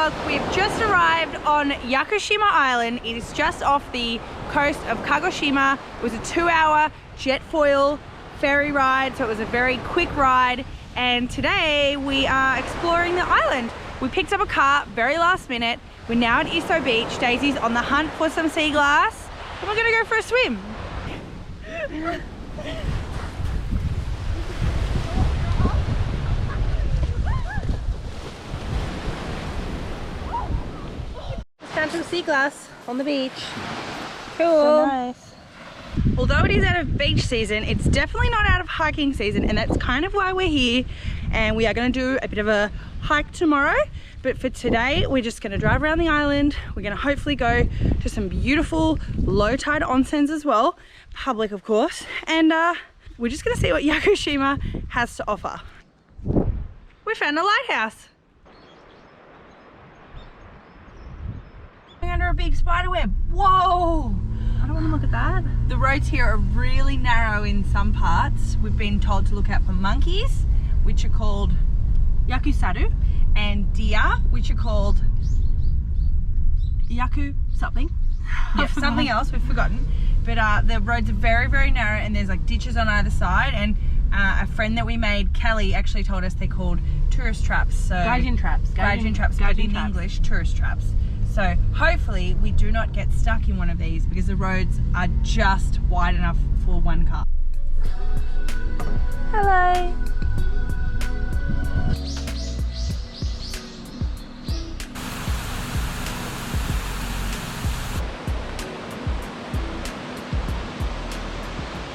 vlog. We've just arrived on Yakushima Island. It is just off the coast of Kagoshima. It was a 2-hour jet foil ferry ride, so it was a very quick ride. And today we are exploring the island. We picked up a car very last minute. We're now at Iso Beach. Daisy's on the hunt for some sea glass, and we're gonna go for a swim. Found some sea glass on the beach. Cool. So nice. Although it is out of beach season, it's definitely not out of hiking season, and that's kind of why we're here. And we are going to do a bit of a hike tomorrow, but for today we're just going to drive around the island. We're going to hopefully go to some beautiful low tide onsens as well, public of course, and we're just going to see what Yakushima has to offer. We found a lighthouse. Under a big spider web. Whoa! I don't want to look at that. The roads here are really narrow in some parts. We've been told to look out for monkeys, which are called yakusaru, and deer, which are called yaku something. Yeah, something else, we've forgotten. But the roads are very, very narrow, and there's like ditches on either side. And a friend that we made, Kelly, actually told us they're called tourist traps. So gaijin traps. Gaijin traps, but in English, tourist traps. So hopefully we do not get stuck in one of these because the roads are just wide enough for one car. Hello.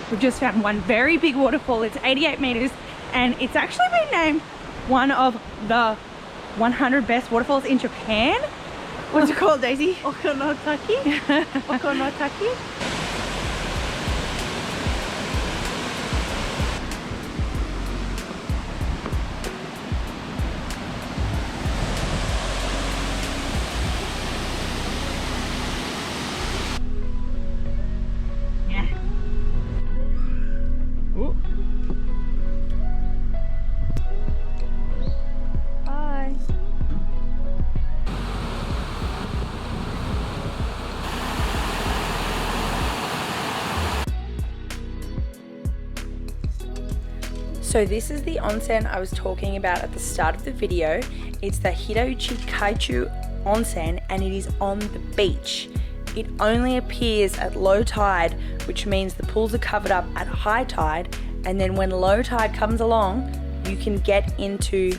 We've just found one very big waterfall. It's 88 meters, and it's actually been named one of the 100 best waterfalls in Japan. What's it called, Daisy? Okonotaki? Okonotaki? Yeah. Ooh. Bye. So this is the onsen I was talking about at the start of the video. It's the Hirauchi Kaichu onsen, and it is on the beach. It only appears at low tide, which means the pools are covered up at high tide, and then when low tide comes along, you can get into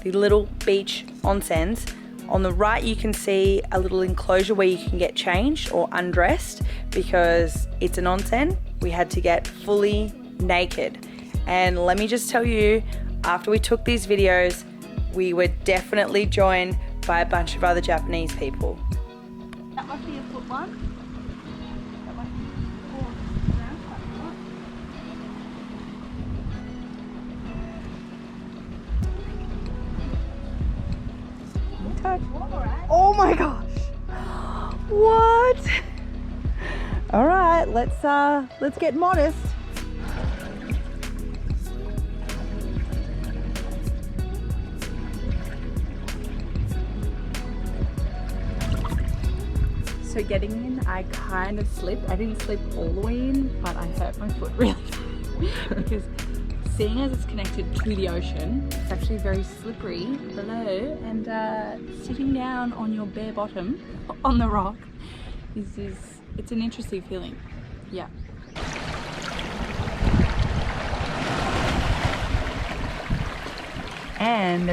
the little beach onsens. On the right you can see a little enclosure where you can get changed or undressed. Because it's an onsen, we had to get fully naked. And let me just tell you, after we took these videos, we were definitely joined by a bunch of other Japanese people. That must be a foot one. That must be oh my gosh! What? All right, let's get modest. So getting in, I kind of slipped. I didn't slip all the way in, but I hurt my foot really bad because seeing as it's connected to the ocean, it's actually very slippery below, and sitting down on your bare bottom on the rock it's an interesting feeling. Yeah. And